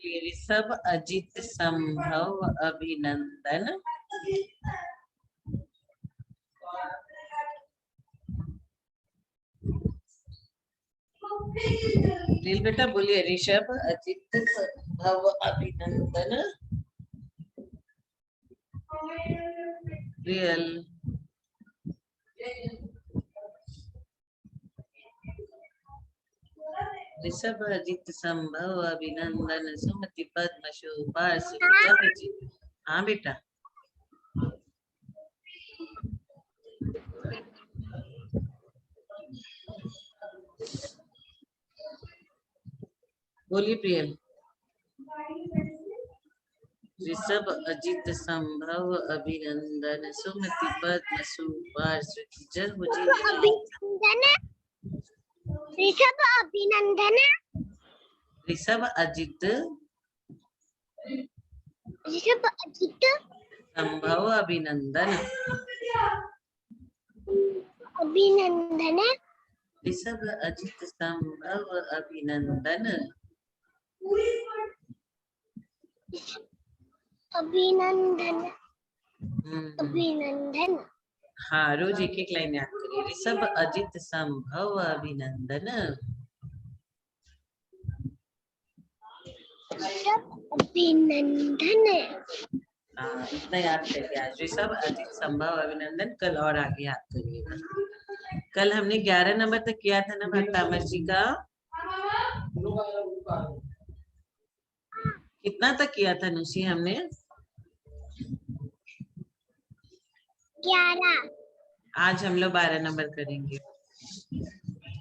ऋषभ अजित संभव अभिनंदन। रील बेटा बोलिए, ऋषभ अजित संभव अभिनंदन। रियल ऋषभ अजित संभव अभिनंदन सुमति पद्म शोभा। हाँ बेटा, बोलिए प्रियल। ऋषभ अजित संभव अभिनंदन सुमति पद्म शोभा। ऋषभ अभिनंदन। ऋषभ अजित संभव अभिनंदन। अभिनंदन। ऋषभ अजित संभव अभिनंदन। अभिनंदन। अभिनंदन। हाँ, रोज एक एक लाइन याद करिए। ऋषभ अजित संभव अभिनंदन। अभिनंदन। हाँ, इतना याद करिए आज। ऋषभ अजित संभव अभिनंदन। कल और आगे याद करिएगा। कल हमने 11 नंबर तक किया था ना भक्तामर जी का। कितना तक किया था नुसी हमने? 11। आज हम लोग 12 नंबर करेंगे।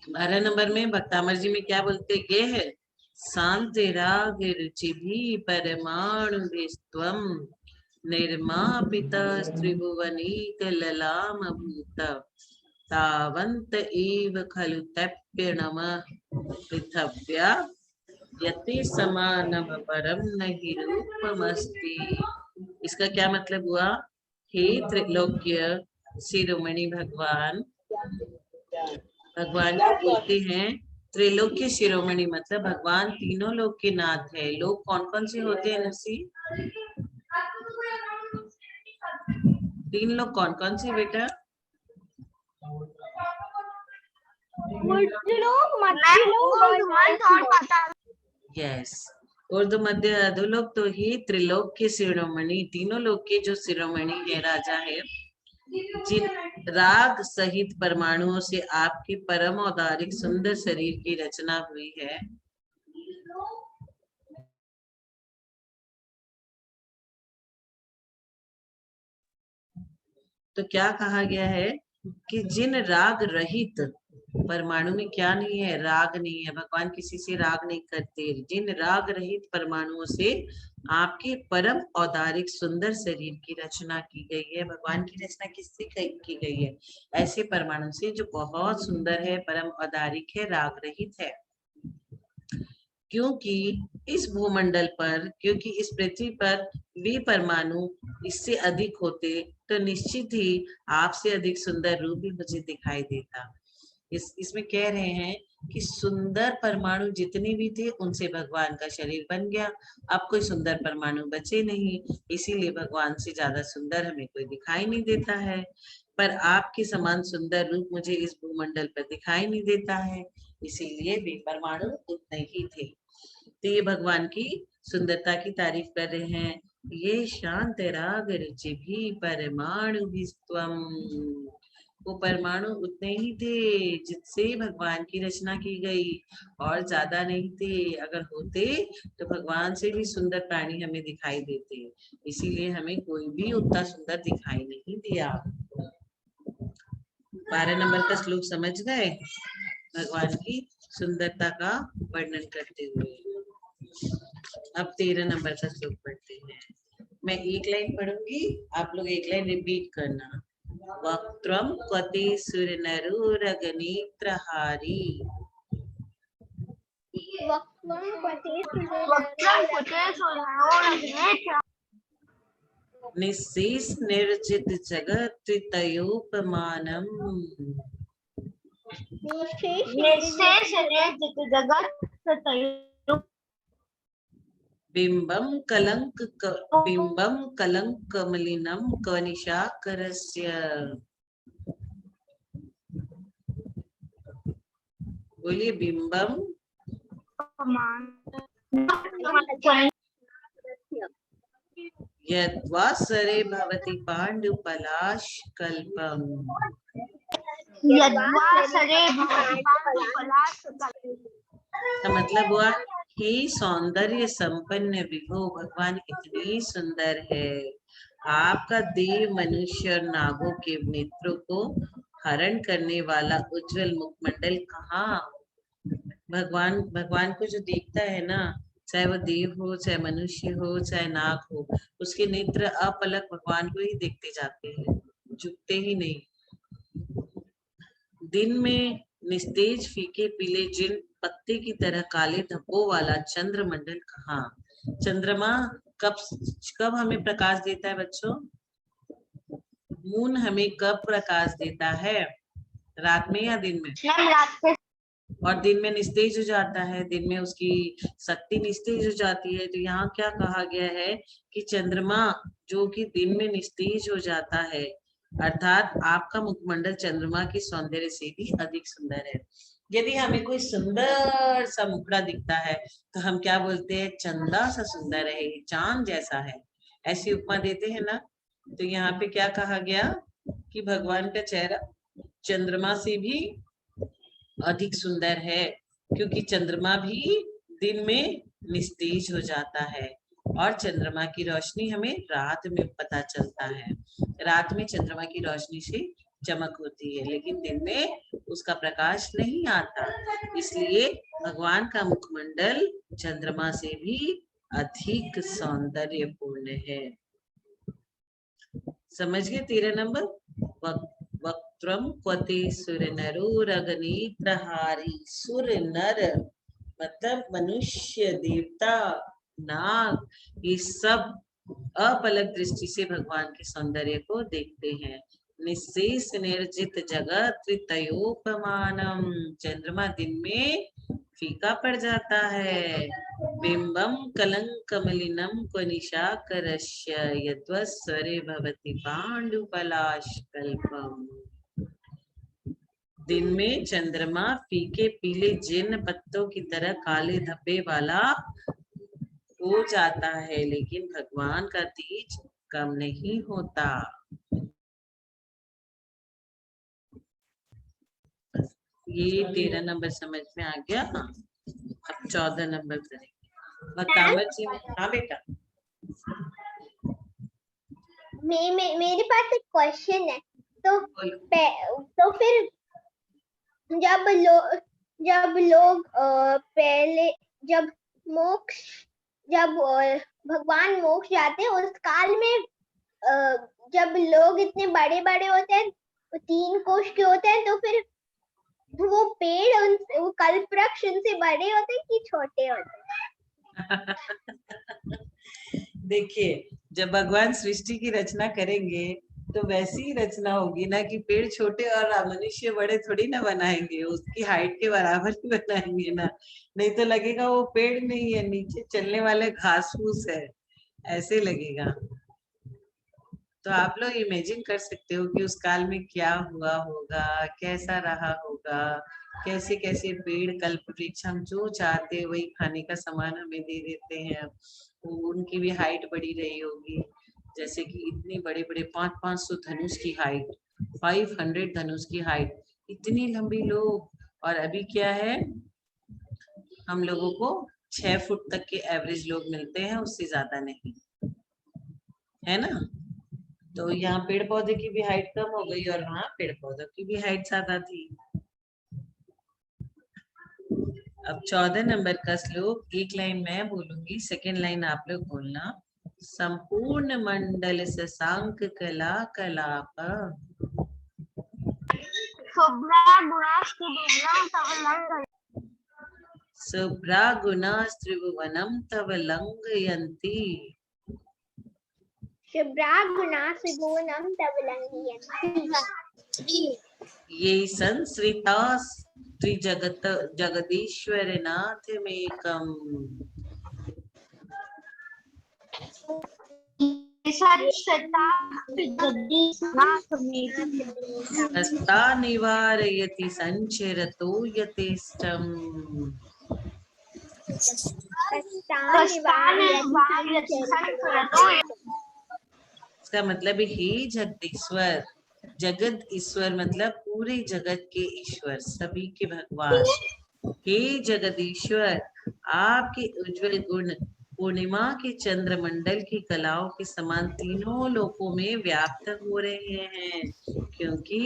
12 नंबर में भक्तामर जी में क्या बोलते गे है? शांति राग रुचि भी परमाणु विस्त्वम निर्मापित त्रिभुवनीक ललाम भूत तावंत एव खलु तप्य नमः पृथव्या यति समानम परम नहि रूपमस्ति। इसका क्या मतलब हुआ? हे त्रिलोक्य शिरोमणि भगवान, भगवान को बोलते हैं त्रिलोक्य शिरोमणि, मतलब भगवान तीनों लोक के नाथ है। लोग कौन कौन से होते हैं नसी? 3 लोग कौन कौन से बेटा? यस, उर्दू मध्य अधोलोक। तो ही त्रिलोक्य शिरोमणि, तीनों लोक के जो शिरोमणि है, राजा है, जिन राग सहित परमाणुओं से आपके परम औदारिक सुंदर शरीर की रचना हुई है। तो क्या कहा गया है कि जिन राग रहित परमाणु में क्या नहीं है? राग नहीं है। भगवान किसी से राग नहीं करते। जिन राग रहित परमाणुओं से आपके परम औदारिक सुंदर शरीर की रचना की गई है। भगवान की रचना किससे की गई है? ऐसे परमाणु से जो बहुत सुंदर है, परम औदारिक है, राग रहित है। क्योंकि इस भूमंडल पर, क्योंकि इस पृथ्वी पर भी परमाणु इससे अधिक होते तो निश्चित ही आपसे अधिक सुंदर रूप भी मुझे दिखाई देता। इसमें कह रहे हैं कि सुंदर परमाणु जितने भी थे उनसे भगवान का शरीर बन गया। अब कोई सुंदर परमाणु बचे नहीं, इसीलिए भगवान से ज्यादा सुंदर हमें कोई दिखाई नहीं देता है। पर आपके समान सुंदर रूप मुझे इस भूमंडल पर दिखाई नहीं देता है, इसीलिए वे परमाणु उतने ही थे। तो ये भगवान की सुंदरता की तारीफ कर रहे हैं। ये शांत राग रुचि भी परमाणु विस्त्वम, वो परमाणु उतने ही थे जिससे भगवान की रचना की गई, और ज्यादा नहीं थे। अगर होते तो भगवान से भी सुंदर प्राणी हमें दिखाई देते, इसीलिए हमें कोई भी उतना सुंदर दिखाई नहीं दिया। 12 नंबर का श्लोक समझ गए? भगवान की सुंदरता का वर्णन करते हुए। अब 13 नंबर का श्लोक पढ़ते हैं। मैं एक लाइन पढ़ूंगी, आप लोग एक लाइन रिपीट करना। वक्त्रम क्वते सुरनरुरगनेत्रहारी निःशेष निर्जित जगत तयोपमानम। बिंबम कलंक कमलिनम कनिशाकरस्य। बोलिए बिंबम यद्वासरे भवति पाण्डुपलाशकल्पम्। का मतलब हुआ हे सौंदर्य संपन्न विभो, भगवान इतनी सुंदर है, आपका देव मनुष्य और नागों के नेत्रों को हरण करने वाला उज्जवल मुखमंडल कहाँ। भगवान को जो देखता है ना, चाहे वो देव हो, चाहे मनुष्य हो, चाहे नाग हो, उसके नेत्र अपलक भगवान को ही देखते जाते हैं, झुकते ही नहीं। दिन में निस्तेज फीके पीले जिन पत्ते की तरह काले धब्बों वाला चंद्रमंडल कहाँ। चंद्रमा कब हमें प्रकाश देता है बच्चों? मून हमें कब प्रकाश देता है? रात में या दिन में? रात में। और दिन में निस्तेज हो जाता है, दिन में उसकी शक्ति निस्तेज हो जाती है। तो यहाँ क्या कहा गया है कि चंद्रमा जो कि दिन में निस्तेज हो जाता है, अर्थात आपका मुखमंडल चंद्रमा के सौंदर्य से भी अधिक सुंदर है। यदि हमें कोई सुंदर सा मुखड़ा दिखता है तो हम क्या बोलते हैं? चंदा सा सुंदर है, चांद जैसा है, ऐसी उपमा देते हैं ना। तो यहाँ पे क्या कहा गया कि भगवान का चेहरा चंद्रमा से भी अधिक सुंदर है, क्योंकि चंद्रमा भी दिन में निस्तेज हो जाता है और चंद्रमा की रोशनी हमें रात में पता चलता है। रात में चंद्रमा की रोशनी से चमक होती है, लेकिन दिन में उसका प्रकाश नहीं आता, इसलिए भगवान का मुखमंडल चंद्रमा से भी अधिक सौंदर्यपूर्ण है। समझ गए? 13 नंबर। वक्त्रम क्वते सुर नरोरगनेत्रहारी। सुर नर मतलब मनुष्य, देवता, नाग, ये सब अपलक दृष्टि से भगवान के सौंदर्य को देखते हैं। निशेष निर्जित जगत त्रितयोपमानम। चंद्रमा दिन में फीका पड़ जाता है। बिंबम कलंकमलिनम क्वनिशाकरस्य यद्वस्वरे भवति पाण्डुपलाशकल्पम्। दिन में चंद्रमा फीके पीले जिन पत्तों की तरह काले धब्बे वाला हो जाता है, लेकिन भगवान का तेज कम नहीं होता। ये 13 नंबर समझ में आ गया। अब 14 नंबर करेंगे। बतामर जी। हाँ बेटा। मेरे पास एक क्वेश्चन है। तो फिर जब लोग पहले जब भगवान मोक्ष जाते हैं, उस काल में जब लोग इतने बड़े बड़े होते हैं, 3 कोश के होते हैं, तो फिर वो पेड़ वो कल्प वृक्ष उनसे बड़े होते हैं कि छोटे होते हैं? देखिए, जब भगवान सृष्टि की रचना करेंगे तो वैसी ही रचना होगी ना कि पेड़ छोटे और मनुष्य बड़े थोड़ी ना बनाएंगे, उसकी हाइट के बराबर ही बनाएंगे ना। नहीं तो लगेगा वो पेड़ नहीं है, नीचे चलने वाले घास फूस है, ऐसे लगेगा। तो आप लोग इमेजिन कर सकते हो कि उस काल में क्या हुआ होगा, कैसा रहा होगा, कैसे कैसे पेड़ कल्प वृक्ष हम जो चाहते हैं वही खाने का सामान हमें दे देते हैं। उनकी भी हाइट बड़ी रही होगी, जैसे कि इतने बड़े बड़े 500 धनुष की हाइट, 500 धनुष की हाइट, इतनी लंबी लोग। और अभी क्या है, हम लोगों को 6 फुट तक के एवरेज लोग मिलते हैं, उससे ज्यादा नहीं, है ना। तो यहाँ पेड़ पौधे की भी हाइट कम हो गई और वहाँ पेड़ पौधों की भी हाइट ज्यादा थी। अब 14 नंबर का श्लोक, एक लाइन मैं बोलूंगी, सेकेंड लाइन आप लोग बोलना। संपूर्ण मंडल शशांक कला कलाप। शुभ्रा गुणास्त्रिभुवनम तव लंघयन्ति। ये संश्रिता त्रिजगत जगदीश्वर नाथ मेकम। कस्ता निवारयति संचरतो यथेष्टम्। इसका मतलब है हे जगदीश्वर, जगत ईश्वर मतलब पूरे जगत के ईश्वर, सभी के भगवान। हे जगदीश्वर, आपके उज्जवल गुण पूर्णिमा के चंद्रमंडल की कलाओं के समान तीनों लोकों में व्याप्त हो रहे हैं, क्योंकि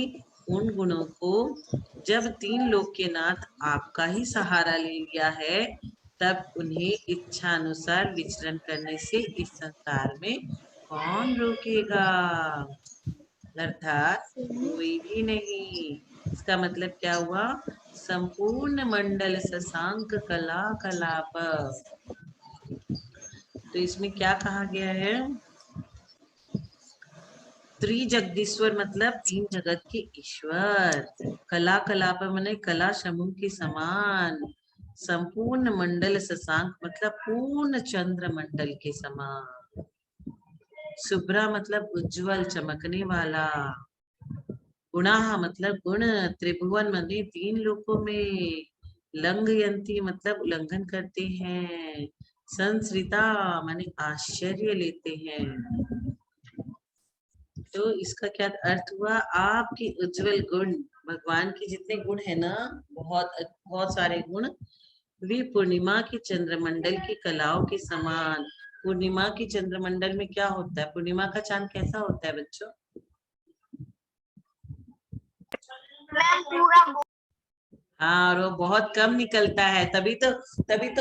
उन गुणों को जब तीन लोक के नाथ आपका ही सहारा ले लिया है, तब उन्हें इच्छा अनुसार विचरण करने से इस संसार में कौन रोकेगा? अर्थात कोई भी नहीं। इसका मतलब क्या हुआ? संपूर्ण मंडल शशांक कला कलाप। तो इसमें क्या कहा गया है? त्रिजगदीश्वर मतलब तीन जगत के ईश्वर, कला कलाप माने कला समूह के समान, संपूर्ण मंडल शशांक मतलब पूर्ण चंद्र मंडल के समान, शुभ्रा मतलब उज्जवल चमकने वाला, गुणाह मतलब गुण, त्रिभुवन माने तीन लोकों में, लंघयंती मतलब उल्लंघन करते हैं, संसृता माने आश्चर्य लेते हैं। तो इसका क्या अर्थ हुआ? आपके उज्जवल गुण, भगवान के जितने गुण है ना, बहुत बहुत सारे गुण, वे पूर्णिमा के चंद्रमंडल की कलाओं के समान। पूर्णिमा के चंद्रमंडल में क्या होता है? पूर्णिमा का चांद कैसा होता है बच्चों? हाँ, और वो बहुत कम निकलता है, तभी तो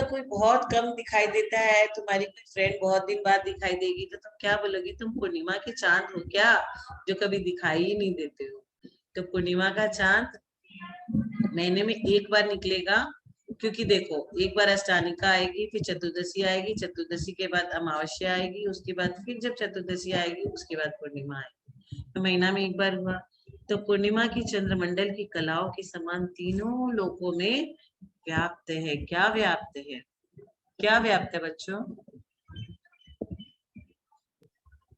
कोई बहुत कम दिखाई देता है। तुम्हारी कोई फ्रेंड बहुत दिन बाद दिखाई देगी तो तुम क्या बोलोगी? तुम पूर्णिमा के चांद हो क्या, जो कभी दिखाई ही नहीं देते हो? तो पूर्णिमा का चांद महीने में एक बार निकलेगा, क्योंकि देखो एक बार अष्टानिका आएगी, फिर चतुर्दशी आएगी, चतुर्दशी के बाद अमावस्या आएगी, उसके बाद फिर जब चतुर्दशी आएगी उसके बाद पूर्णिमा आएगी, तो महीना में एक बार हुआ। तो पूर्णिमा की चंद्रमंडल की कलाओं के समान तीनों लोकों में व्याप्त है। क्या व्याप्त है? क्या व्याप्त है बच्चों?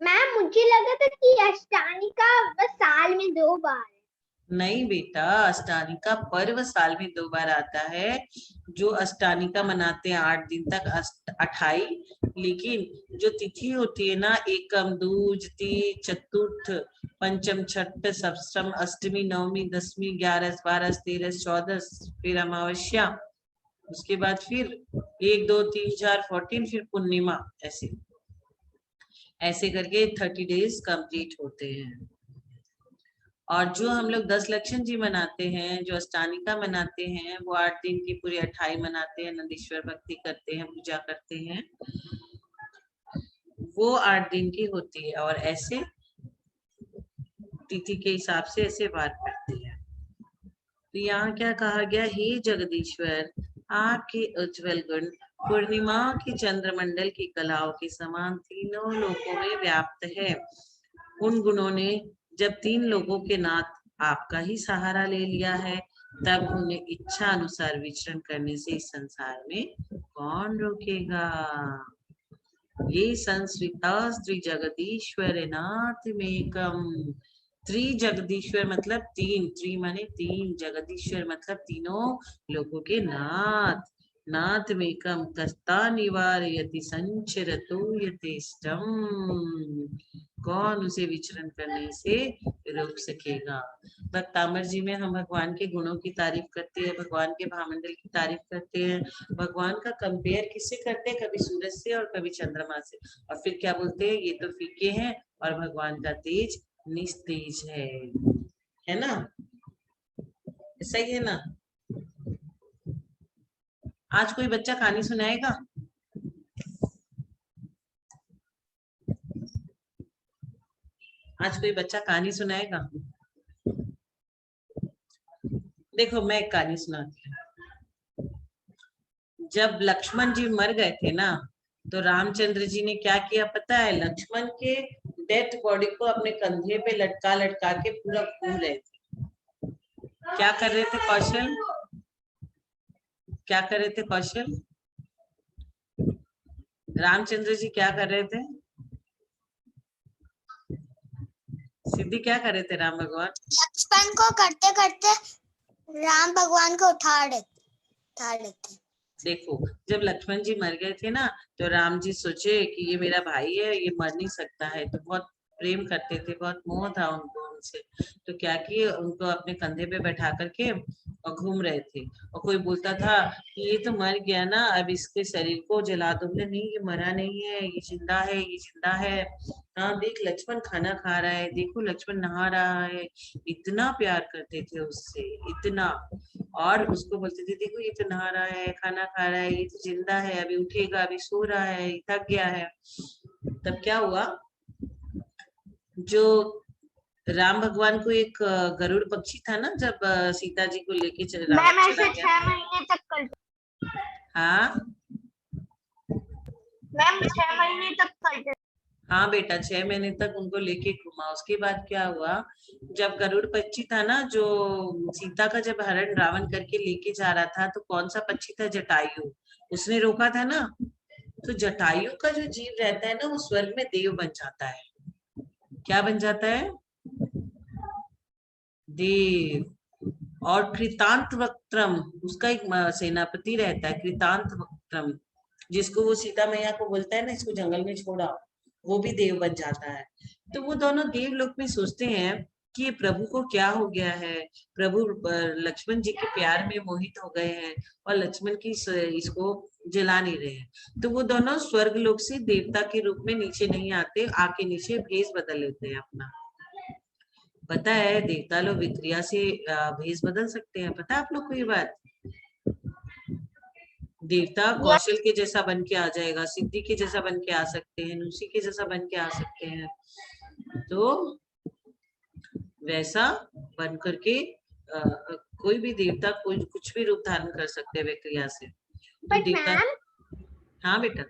मैम मुझे लगा था कि अष्टानिका बस साल में 2 बार। नहीं बेटा, अष्टानिका पर्व साल में 2 बार आता है। जो अष्टानिका मनाते हैं 8 दिन तक अठाई, लेकिन जो तिथि होती है ना, एकम दूज तीज चतुर्थ पंचम छठ सप्तम अष्टमी नवमी दसवीं 11 12 13 14 फिर अमावस्या, उसके बाद फिर 1 2 3 4 14 फिर पूर्णिमा, ऐसे ऐसे करके 30 डेज कंप्लीट होते हैं। और जो हम लोग 10 लक्षण जी मनाते हैं, जो अष्टानिका मनाते हैं, वो 8 दिन की पूरी अठाई मनाते हैं, नंदीश्वर भक्ति करते हैं, पूजा करते हैं, वो 8 दिन की होती है, और ऐसे तिथि के हिसाब से ऐसे वार करते हैं। तो यहाँ क्या कहा गया? हे जगदीश्वर, आपके उज्जवल गुण पूर्णिमा की चंद्रमंडल की कलाओं के समान तीनों लोकों में व्याप्त है। उन गुणों ने जब तीन लोगों के नाथ आपका ही सहारा ले लिया है, तब उन्हें इच्छा अनुसार विचरण करने से इस संसार में कौन रोकेगा? ये संस्कृता त्रिजगदीश्वर नाथ मेकम। त्रिजगदीश्वर मतलब तीन, त्रि माने तीन, जगदीश्वर मतलब तीनों लोगों के नाथ, नाथ मेकम कस्ता निवारयति संचरतो यथेष्टम। कौन उसे विचरण करने से रोक सकेगा? भक्तामर जी में हम भगवान के गुणों की तारीफ करते हैं, भगवान के भामंडल की तारीफ करते हैं, भगवान का कंपेयर किससे करते हैं? कभी सूरज से और कभी चंद्रमा से, और फिर क्या बोलते हैं? ये तो फीके हैं और भगवान का तेज निस्तेज है ना? सही है ना? आज कोई बच्चा कहानी सुनाएगा? आज कोई बच्चा कहानी सुनाएगा? देखो मैं एक कहानी सुनाती हूँ। जब लक्ष्मण जी मर गए थे ना, तो रामचंद्र जी ने क्या किया पता है? लक्ष्मण के डेड बॉडी को अपने कंधे पे लटका लटका के पूरा घूम रहे थे। क्या कर रहे थे कौशल? क्या कर रहे थे कौशल? रामचंद्र जी क्या कर रहे थे? सिद्धि क्या कर रहे थे राम भगवान? लक्ष्मण को करते करते राम भगवान को उठा लेते। देखो, जब लक्ष्मण जी मर गए थे ना, तो राम जी सोचे कि ये मेरा भाई है, ये मर नहीं सकता है, तो बहुत प्रेम करते थे, बहुत मोह था उनको उनसे। तो क्या किए, उनको अपने कंधे पे बैठा करके और घूम रहे थे। और कोई बोलता था कि ये तो मर गया ना, अब इसके शरीर को जला दो। बोले नहीं, ये मरा नहीं है, ये जिंदा है, ये जिंदा है। हाँ देख, लक्ष्मण खाना खा रहा है, देखो लक्ष्मण नहा रहा है। इतना प्यार करते थे उससे, इतना। और उसको बोलते थे देखो ये तो नहा रहा है, खाना खा रहा है, ये तो जिंदा है, अभी उठेगा, अभी सो रहा है, थक गया है। तब क्या हुआ, जो राम भगवान को एक गरुड़ पक्षी था ना, जब सीता जी को लेके मैम रावण ऐसे चला गया। 6 महीने तक करते। हाँ मैम 6 महीने तक करते। हाँ बेटा, 6 महीने तक उनको लेके घुमा। उसके बाद क्या हुआ, जब गरुड़ पक्षी था ना, जो सीता का जब हरण रावण करके लेके जा रहा था, तो कौन सा पक्षी था, जटायु, उसने रोका था ना। तो जटायु का जो जीव रहता है ना, वो स्वर्ग में देव बन जाता है। क्या बन जाता है? देव। और कृतांत वक्त्रम, उसका एक सेनापति रहता है, कृतांत वक्त्रम, जिसको वो सीता मैया को बोलता है ना, इसको जंगल में छोड़ा, वो भी देव बन जाता है। तो वो दोनों देव लोक में सोचते हैं कि ये प्रभु को क्या हो गया है, प्रभु लक्ष्मण जी के प्यार में मोहित हो गए हैं और लक्ष्मण की इसको जला नहीं रहे हैं। तो वो दोनों स्वर्ग लोक से देवता के रूप में नीचे नहीं आते, आके नीचे भेष बदल लेते हैं अपना। पता है, देवता लोग विक्रिया से भेष बदल सकते हैं, पता है आप लोग को ये बात? देवता कौशल के जैसा बन के आ जाएगा, सिद्धि के जैसा बन के आ सकते हैं, नुसी के जैसा बन के आ सकते हैं। तो वैसा बन करके कोई भी देवता कोई कुछ भी रूप धारण कर सकते हैं विक्रिया से। तो बट देवता, मैम हाँ बेटा,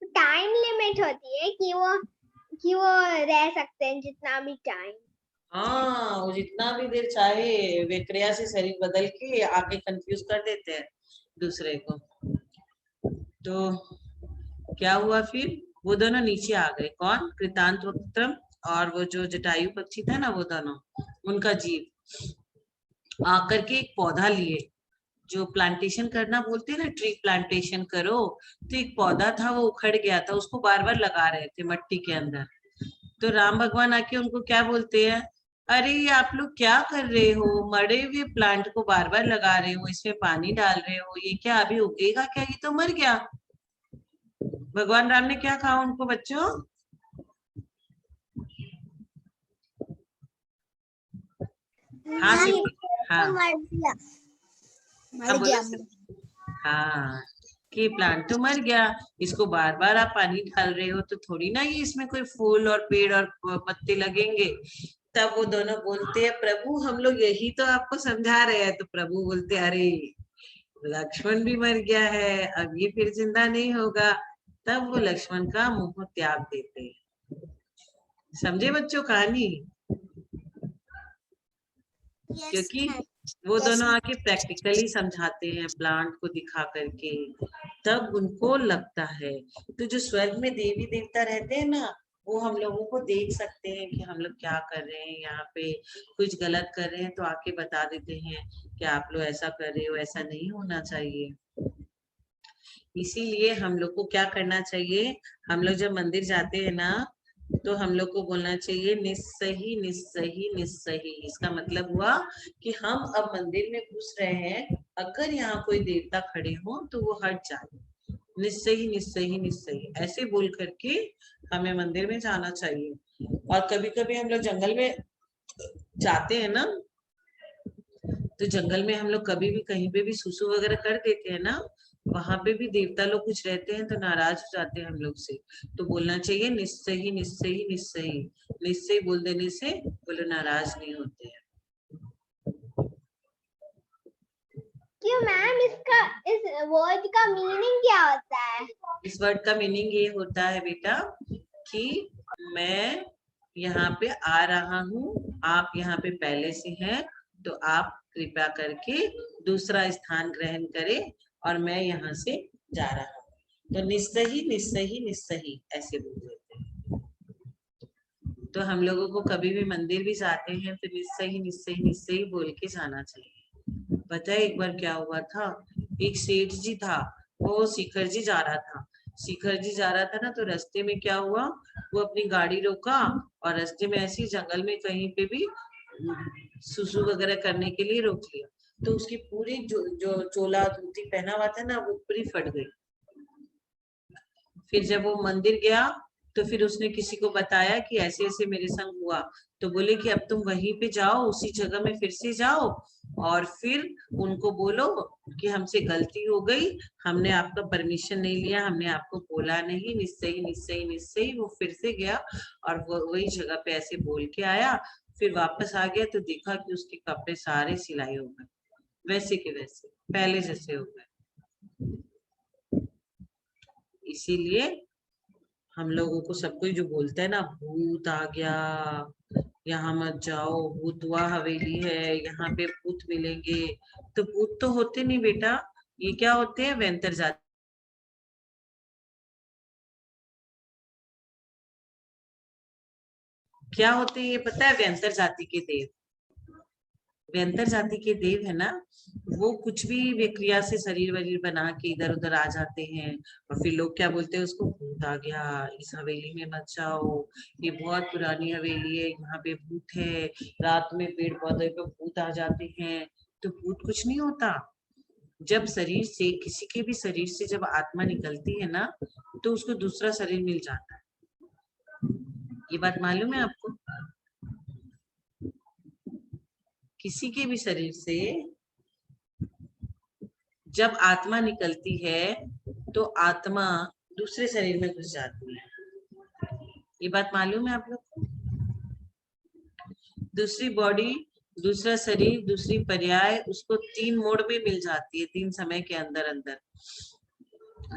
टाइम लिमिट होती है कि वो रह सकते हैं जितना भी टाइम। हाँ, वो जितना भी देर चाहे विक्रिया से शरीर बदल के आके कंफ्यूज कर देते हैं दूसरे को। तो क्या हुआ फिर, वो दोनों नीचे आ गए। कौन? कृतांत वक्त्रम और वो जो जटायु पक्षी था ना, वो दोनों, उनका जीव आकर के एक पौधा लिए, जो प्लांटेशन करना बोलते हैं ना, ट्री प्लांटेशन करो। तो एक पौधा था, वो उखड़ गया था, उसको बार बार लगा रहे थे मट्टी के अंदर। तो राम भगवान आके उनको क्या बोलते हैं, अरे ये आप लोग क्या कर रहे हो, मरे हुए प्लांट को बार बार लगा रहे हो, इसमें पानी डाल रहे हो, ये क्या अभी उगेगा क्या, ये तो मर गया। भगवान राम ने क्या कहा उनको बच्चों? हाँ हाँ मर गया। हाँ, कि प्लांट तो मर गया, इसको बार बार आप पानी डाल रहे हो, तो थोड़ी ना ये इसमें कोई फूल और पेड़ और पत्ते लगेंगे। तब वो दोनों बोलते हैं, प्रभु हम लोग यही तो आपको समझा रहे हैं। तो प्रभु बोलते, अरे लक्ष्मण भी मर गया है, अब ये फिर जिंदा नहीं होगा। तब वो लक्ष्मण का मोह त्याग देते हैं। समझे बच्चों कहानी? क्योंकि वो दोनों आके प्रैक्टिकली समझाते हैं, प्लांट को दिखा करके, तब उनको लगता है। तो जो स्वर्ग में देवी देवता रहते हैं ना, वो हम लोगों को देख सकते हैं कि हम लोग क्या कर रहे हैं, यहाँ पे कुछ गलत कर रहे हैं तो आके बता देते हैं कि आप लोग ऐसा कर रहे हो, ऐसा नहीं होना चाहिए। इसीलिए हम लोग को क्या करना चाहिए, हम लोग जब मंदिर जाते हैं ना, तो हम लोग को बोलना चाहिए निस्सही निस्सही निस्सही। इसका मतलब हुआ कि हम अब मंदिर में घुस रहे हैं, अगर यहाँ कोई देवता खड़े हो तो वो हट जाए। निस्सही निस्सही निस्सही ऐसे बोल करके हमें मंदिर में जाना चाहिए। और कभी कभी हम लोग जंगल में जाते हैं ना, तो जंगल में हम लोग कभी भी कहीं पे भी सुसु वगैरह कर देते हैं ना, वहां पे भी देवता लोग कुछ रहते हैं तो नाराज हो जाते हैं हम लोग से। तो बोलना चाहिए निस्सही निस्सही निस्सही। निस्सही बोल देने से वो लोग नाराज नहीं होते हैं। क्यों मैम, इस वर्ड का मीनिंग क्या होता है? इस वर्ड का मीनिंग ये होता है बेटा कि मैं यहाँ पे आ रहा हूँ, आप यहाँ पे पहले से हैं, तो आप कृपया करके दूसरा स्थान ग्रहण करें और मैं यहाँ से जा रहा हूँ। तो निस्सही निस्सही निस्सही ऐसे बोल देते हैं। तो हम लोगों को कभी भी मंदिर भी जाते हैं तो निश्चय ही निश्चय निश्चय ही बोल के जाना चाहिए। पता है एक बार क्या हुआ था, एक सेठ जी था, वो शिखर जी जा रहा था। शिखर जी जा रहा था ना, तो रास्ते में क्या हुआ, वो अपनी गाड़ी रोका और रास्ते में ऐसी जंगल में कहीं पे भी सुसु वगैरह करने के लिए रोक लिया। तो उसकी पूरी जो चोला धोती पहना हुआ था ना, वो पूरी फट गई। फिर जब वो मंदिर गया तो फिर उसने किसी को बताया कि ऐसे ऐसे मेरे संग हुआ। तो बोले कि अब तुम वहीं पे जाओ, उसी जगह में फिर से जाओ और फिर उनको बोलो कि हमसे गलती हो गई, हमने आपका परमिशन नहीं लिया, हमने आपको बोला नहीं। निश्चय ही निश्चय ही निश्चय ही वो फिर से गया और वो वही जगह पे ऐसे बोल के आया। फिर वापस आ गया तो देखा कि उसके कपड़े सारे सिलाई हो गए, वैसे के वैसे पहले जैसे हो गए। इसीलिए हम लोगों को सब कोई जो बोलता है ना, भूत आ गया, यहाँ मत जाओ, भूतवा हवेली है, यहाँ पे भूत मिलेंगे, तो भूत तो होते नहीं बेटा, ये क्या होते हैं, व्यंतर जाति। क्या होते हैं ये पता है, व्यंतर जाति के देव। व्यंतर जाति के देव है ना, वो कुछ भी विक्रिया से शरीर वरीर बना के इधर उधर आ जाते हैं और फिर लोग क्या बोलते हैं उसको, भूत आ गया, इस हवेली में मत जाओ, ये बहुत पुरानी हवेली है, यहाँ पे भूत है, रात में पेड़ पौधे पे भूत आ जाते हैं। तो भूत कुछ नहीं होता। जब शरीर से, किसी के भी शरीर से जब आत्मा निकलती है ना, तो उसको दूसरा शरीर मिल जाता है। ये बात मालूम है आपको? किसी के भी शरीर से जब आत्मा निकलती है तो आत्मा दूसरे शरीर में घुस जाती है। ये बात मालूम है आप लोग को? दूसरी बॉडी, दूसरा शरीर, दूसरी पर्याय उसको 3 मोड में मिल जाती है, 3 समय के अंदर अंदर।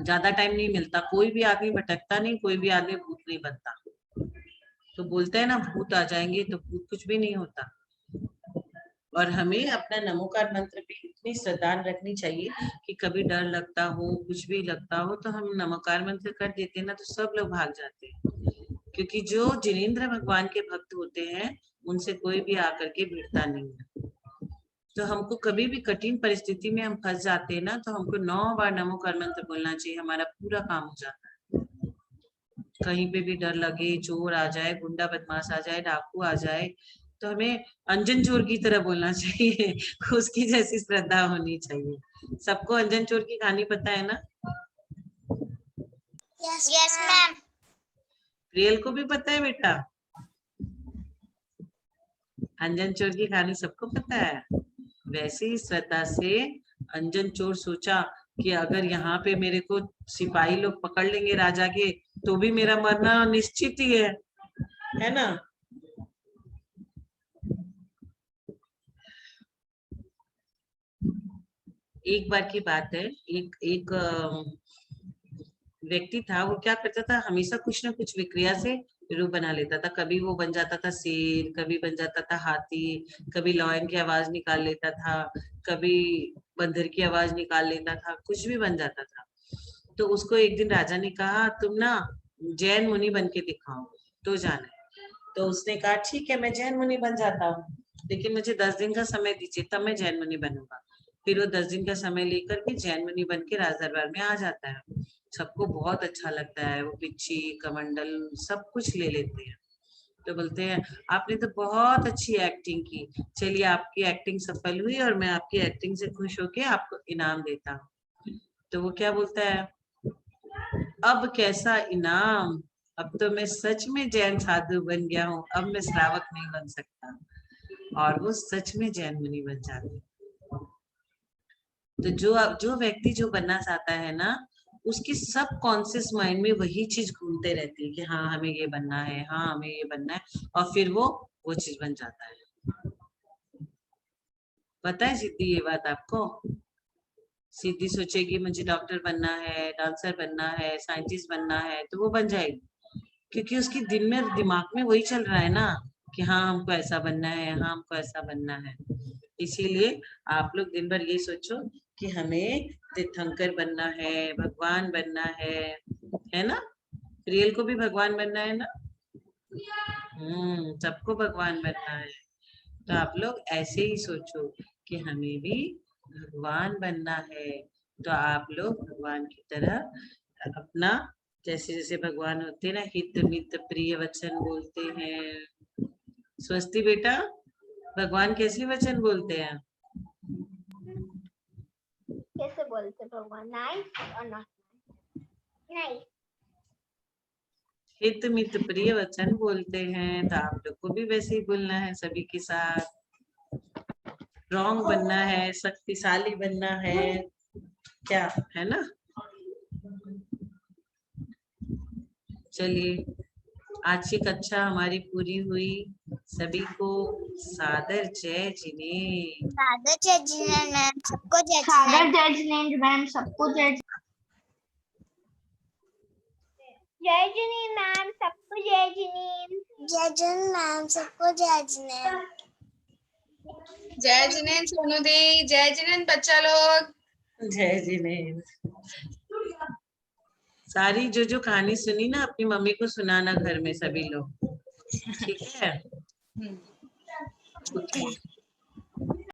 ज्यादा टाइम नहीं मिलता। कोई भी आदमी भटकता नहीं, कोई भी आदमी भूत नहीं बनता। तो बोलते हैं ना भूत आ जाएंगे, तो भूत कुछ भी नहीं होता। और हमें अपना नमोकार मंत्र पे इतनी श्रद्धा रखनी चाहिए कि कभी डर लगता हो, कुछ भी लगता हो, तो हम नमोकार मंत्र कर देते हैं ना, तो सब लोग भाग जाते हैं। क्योंकि जो जिनेंद्र भगवान के भक्त होते हैं, उनसे कोई भी आकर के भिड़ता नहीं है। तो हमको कभी भी कठिन परिस्थिति में हम फंस जाते हैं ना, तो हमको 9 बार नमोकार मंत्र बोलना चाहिए, हमारा पूरा काम हो जाता है। कहीं पे भी डर लगे, चोर आ जाए, गुंडा बदमाश आ जाए, डाकू आ जाए, तो हमें अंजन चोर की तरह बोलना चाहिए। उसकी जैसी श्रद्धा होनी चाहिए। सबको अंजन चोर की कहानी पता है ना? Yes ma'am. प्रियल को भी पता है बेटा? अंजन चोर की कहानी सबको पता है। वैसे ही श्रद्धा से अंजन चोर सोचा कि अगर यहाँ पे मेरे को सिपाही लोग पकड़ लेंगे राजा के, तो भी मेरा मरना निश्चित ही है ना? एक बार की बात है, एक व्यक्ति था, वो क्या करता था, हमेशा कुछ ना कुछ विक्रिया से रूप बना लेता था। कभी वो बन जाता था शेर, कभी बन जाता था हाथी, कभी लॉयन की आवाज निकाल लेता था, कभी बंदर की आवाज निकाल लेता था, कुछ भी बन जाता था। तो उसको एक दिन राजा ने कहा, तुम ना जैन मुनि बन के दिखाओ तो जाना। तो उसने कहा ठीक है, मैं जैन मुनि बन जाता हूँ, लेकिन मुझे 10 दिन का समय दीजिए, तब मैं जैन मुनि बनूंगा। फिर वो 10 दिन का समय लेकर के जैन मुनि बन के राज दरबार में आ जाता है। सबको बहुत अच्छा लगता है, वो पिच्छी कमंडल सब कुछ ले लेते हैं। तो बोलते हैं आपने तो बहुत अच्छी एक्टिंग की, चलिए आपकी एक्टिंग सफल हुई और मैं आपकी एक्टिंग से खुश होके आपको इनाम देता हूँ। तो वो क्या बोलता है, अब कैसा इनाम, अब तो मैं सच में जैन साधु बन गया हूँ, अब मैं श्रावक नहीं बन सकता। और वो सच में जैन मुनि बन जाते। तो जो व्यक्ति जो बनना चाहता है ना, उसकी सब कॉन्शियस माइंड में वही चीज घूमते रहती है कि हाँ हमें ये बनना है, हाँ हमें ये बनना है, और फिर वो चीज बन जाता है। पता है सिद्धि ये बात आपको? सिद्धि सोचेगी मुझे डॉक्टर बनना है, डांसर बनना है, साइंटिस्ट बनना है, तो वो बन जाएगी, क्योंकि उसकी दिमाग में वही चल रहा है ना कि हाँ हमको ऐसा बनना है, हाँ हमको ऐसा बनना है। इसीलिए आप लोग दिन भर यही सोचो कि हमें तीर्थंकर बनना है, भगवान बनना है ना? रियल को भी भगवान बनना है ना? सबको भगवान बनना है। तो आप लोग ऐसे ही सोचो कि हमें भी भगवान बनना है। तो आप लोग भगवान की तरह अपना जैसे जैसे भगवान होते हैं ना, हित मित प्रिय वचन बोलते हैं। स्वस्ति बेटा, भगवान कैसे वचन बोलते हैं? कैसे बोलते भगवान? नाइस और नॉट नाइस? हित मित प्रिय वचन बोलते हैं। तो आप लोग को भी वैसे ही बोलना है सभी के साथ। स्ट्रॉन्ग बनना है, शक्तिशाली बनना है, क्या है ना। चलिए, आज की कक्षा हमारी पूरी हुई। सभी को सादर जय जिनेन्द्र। सादर जय जिनेन्द्र मैम, सबको जय सागर जिनेन्द्र। जय जिनेन्द्र मैम, सबको जय जिनेन्द्र मैम, सबको जय जिनेन्द्र। जय जिनेन्द्र मैम, सबको जय जिनेन्द्र। जय जिनेन्द्र सोनू दी, जय जिनेन्द्र बच्चा लोग। जय जिनेन्द्र। सारी जो कहानी सुनी ना, अपनी मम्मी को सुनाना घर में सभी लोग, ठीक है? हम्म। Okay.